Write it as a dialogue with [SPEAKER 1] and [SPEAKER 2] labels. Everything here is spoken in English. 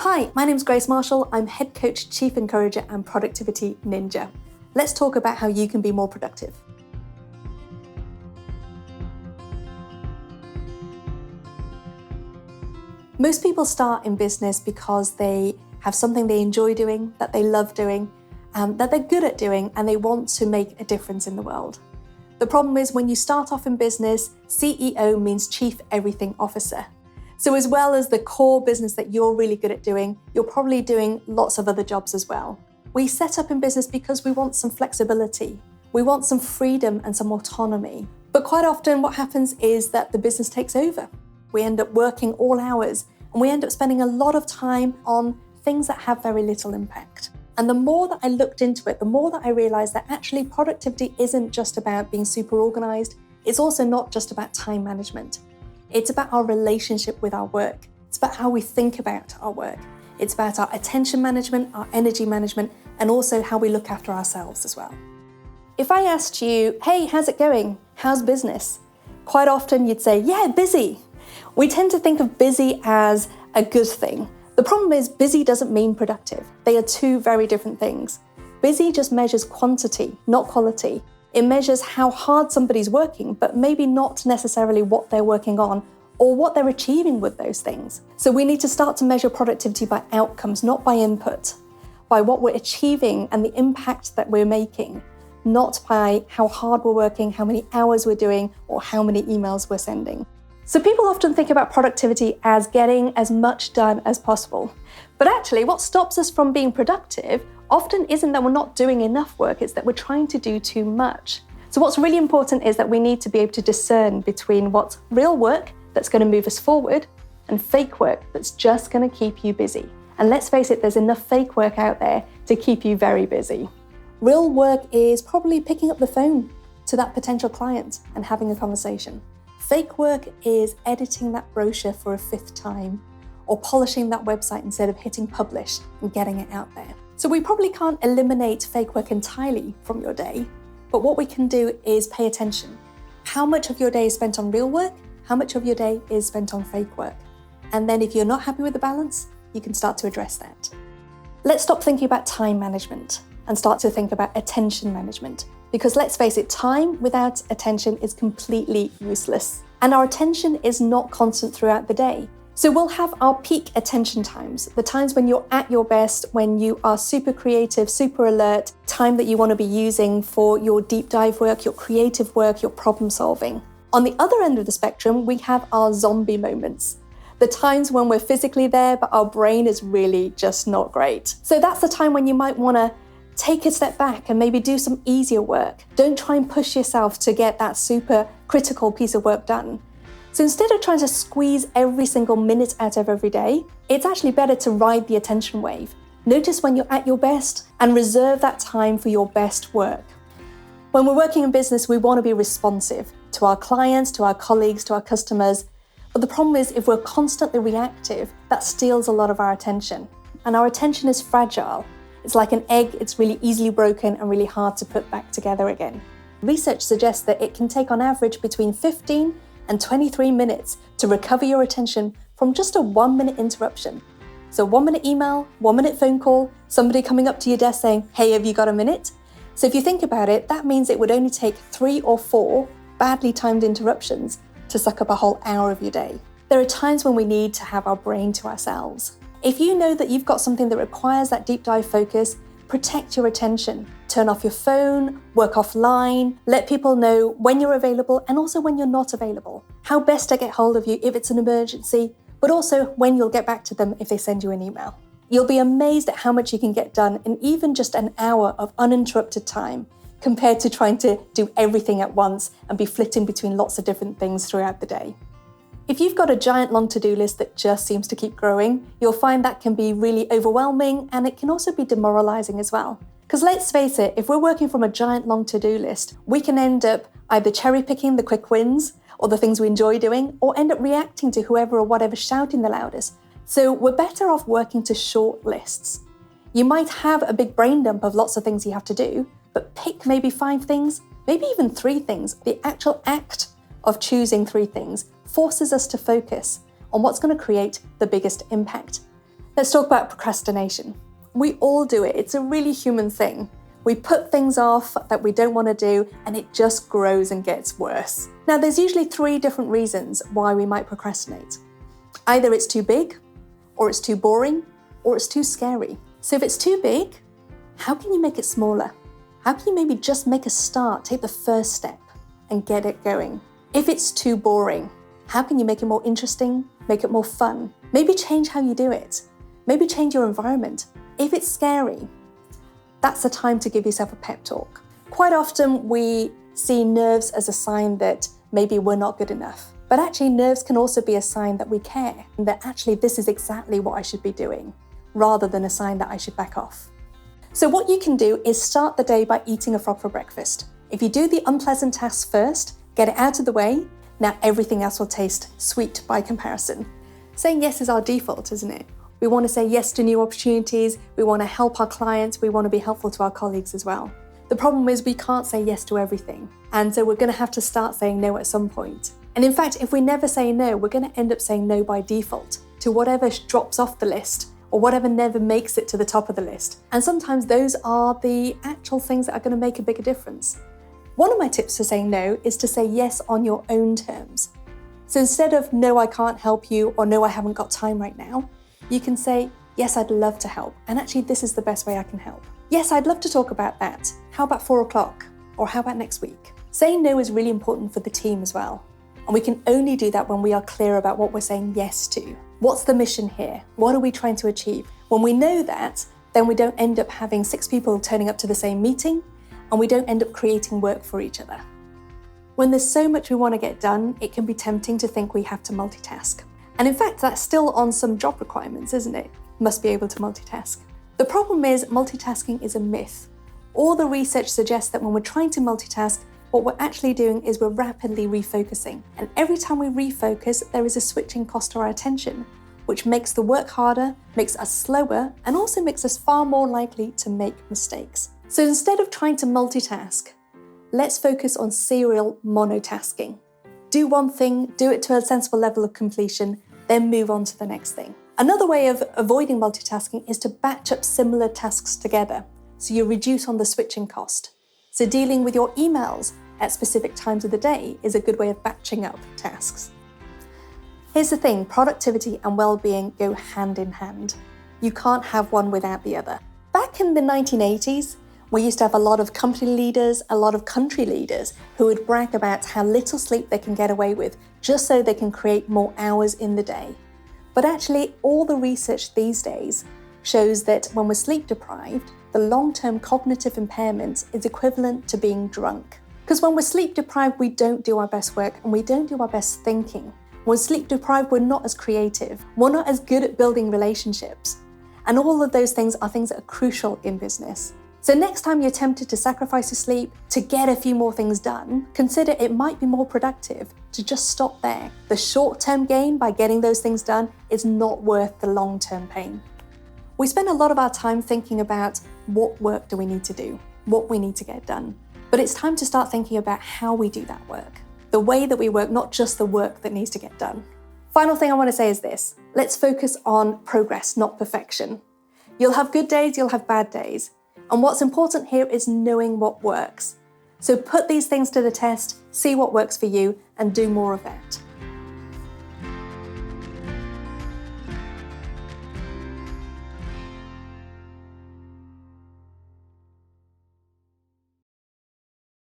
[SPEAKER 1] Hi, my name's Grace Marshall. I'm Head Coach, Chief Encourager and Productivity Ninja. Let's talk about how you can be more productive. Most people start in business because they have something they enjoy doing, that they love doing, that they're good at doing, and they want to make a difference in the world. The problem is when you start off in business, CEO means Chief Everything Officer. So as well as the core business that you're really good at doing, you're probably doing lots of other jobs as well. We set up in business because we want some flexibility. We want some freedom and some autonomy. But quite often what happens is that the business takes over. We end up working all hours and we end up spending a lot of time on things that have very little impact. And the more that I looked into it, the more that I realized that actually productivity isn't just about being super organized. It's also not just about time management. It's about our relationship with our work. It's about how we think about our work. It's about our attention management, our energy management, and also how we look after ourselves as well. If I asked you, hey, how's it going? How's business? Quite often you'd say, yeah, busy. We tend to think of busy as a good thing. The problem is busy doesn't mean productive. They are two very different things. Busy just measures quantity, not quality. It measures how hard somebody's working, but maybe not necessarily what they're working on or what they're achieving with those things. So we need to start to measure productivity by outcomes, not by input, by what we're achieving and the impact that we're making, not by how hard we're working, how many hours we're doing, or how many emails we're sending. So people often think about productivity as getting as much done as possible. But actually, what stops us from being productive often isn't that we're not doing enough work, it's that we're trying to do too much. So what's really important is that we need to be able to discern between what's real work that's going to move us forward and fake work that's just going to keep you busy. And let's face it, there's enough fake work out there to keep you very busy. Real work is probably picking up the phone to that potential client and having a conversation. Fake work is editing that brochure for a fifth time or polishing that website instead of hitting publish and getting it out there. So we probably can't eliminate fake work entirely from your day, but what we can do is pay attention. How much of your day is spent on real work? How much of your day is spent on fake work? And then if you're not happy with the balance, you can start to address that. Let's stop thinking about time management and start to think about attention management. Because let's face it, time without attention is completely useless. And our attention is not constant throughout the day. So we'll have our peak attention times, the times when you're at your best, when you are super creative, super alert, time that you want to be using for your deep dive work, your creative work, your problem solving. On the other end of the spectrum, we have our zombie moments. The times when we're physically there, but our brain is really just not great. So that's the time when you might want to take a step back and maybe do some easier work. Don't try and push yourself to get that super critical piece of work done. So instead of trying to squeeze every single minute out of every day, it's actually better to ride the attention wave. Notice when you're at your best and reserve that time for your best work. When we're working in business, we want to be responsive to our clients, to our colleagues, to our customers. But the problem is if we're constantly reactive, that steals a lot of our attention. And our attention is fragile. It's like an egg, it's really easily broken and really hard to put back together again. Research suggests that it can take on average between 15 and 23 minutes to recover your attention from just a 1-minute interruption. So 1-minute email, 1-minute phone call, somebody coming up to your desk saying, hey, have you got a minute? So if you think about it, that means it would only take 3 or 4 badly timed interruptions to suck up a whole hour of your day. There are times when we need to have our brain to ourselves. If you know that you've got something that requires that deep dive focus, protect your attention. Turn off your phone, work offline, let people know when you're available and also when you're not available. How best to get hold of you if it's an emergency, but also when you'll get back to them if they send you an email. You'll be amazed at how much you can get done in even just an hour of uninterrupted time compared to trying to do everything at once and be flitting between lots of different things throughout the day. If you've got a giant long to-do list that just seems to keep growing, you'll find that can be really overwhelming and it can also be demoralizing as well. Because let's face it, if we're working from a giant long to-do list, we can end up either cherry-picking the quick wins or the things we enjoy doing, or end up reacting to whoever or whatever's shouting the loudest. So we're better off working to short lists. You might have a big brain dump of lots of things you have to do, but pick maybe 5 things, maybe even 3 things. The actual act of choosing 3 things forces us to focus on what's going to create the biggest impact. Let's talk about procrastination. We all do it. It's a really human thing. We put things off that we don't want to do, and it just grows and gets worse. Now, there's usually 3 different reasons why we might procrastinate. Either it's too big, or it's too boring, or it's too scary. So if it's too big, how can you make it smaller? How can you maybe just make a start, take the first step, and get it going? If it's too boring, how can you make it more interesting, make it more fun? Maybe change how you do it. Maybe change your environment. If it's scary, that's the time to give yourself a pep talk. Quite often we see nerves as a sign that maybe we're not good enough. But actually nerves can also be a sign that we care, and that actually this is exactly what I should be doing, rather than a sign that I should back off. So what you can do is start the day by eating a frog for breakfast. If you do the unpleasant tasks first, get it out of the way, now everything else will taste sweet by comparison. Saying yes is our default, isn't it? We want to say yes to new opportunities, we want to help our clients, we want to be helpful to our colleagues as well. The problem is we can't say yes to everything, and so we're going to have to start saying no at some point. And in fact, if we never say no, we're going to end up saying no by default to whatever drops off the list or whatever never makes it to the top of the list. And sometimes those are the actual things that are going to make a bigger difference. One of my tips for saying no is to say yes on your own terms. So instead of no, I can't help you, or no, I haven't got time right now, you can say, yes, I'd love to help. And actually, this is the best way I can help. Yes, I'd love to talk about that. How about 4 o'clock? Or how about next week? Saying no is really important for the team as well. And we can only do that when we are clear about what we're saying yes to. What's the mission here? What are we trying to achieve? When we know that, then we don't end up having 6 people turning up to the same meeting, and we don't end up creating work for each other. When there's so much we want to get done, it can be tempting to think we have to multitask. And in fact, that's still on some job requirements, isn't it? Must be able to multitask. The problem is multitasking is a myth. All the research suggests that when we're trying to multitask, what we're actually doing is we're rapidly refocusing. And every time we refocus, there is a switching cost to our attention, which makes the work harder, makes us slower, and also makes us far more likely to make mistakes. So instead of trying to multitask, let's focus on serial monotasking. Do one thing, do it to a sensible level of completion, then move on to the next thing. Another way of avoiding multitasking is to batch up similar tasks together, so you reduce on the switching cost. So dealing with your emails at specific times of the day is a good way of batching up tasks. Here's the thing, productivity and well-being go hand in hand. You can't have one without the other. Back in the 1980s, we used to have a lot of company leaders, a lot of country leaders who would brag about how little sleep they can get away with just so they can create more hours in the day. But actually, all the research these days shows that when we're sleep deprived, the long-term cognitive impairment is equivalent to being drunk. Because when we're sleep deprived, we don't do our best work and we don't do our best thinking. When sleep deprived, we're not as creative. We're not as good at building relationships. And all of those things are things that are crucial in business. So next time you're tempted to sacrifice your sleep to get a few more things done, consider it might be more productive to just stop there. The short-term gain by getting those things done is not worth the long-term pain. We spend a lot of our time thinking about what work do we need to do, what we need to get done. But it's time to start thinking about how we do that work. The way that we work, not just the work that needs to get done. Final thing I want to say is this. Let's focus on progress, not perfection. You'll have good days, you'll have bad days. And what's important here is knowing what works. So put these things to the test, see what works for you, and do more of that.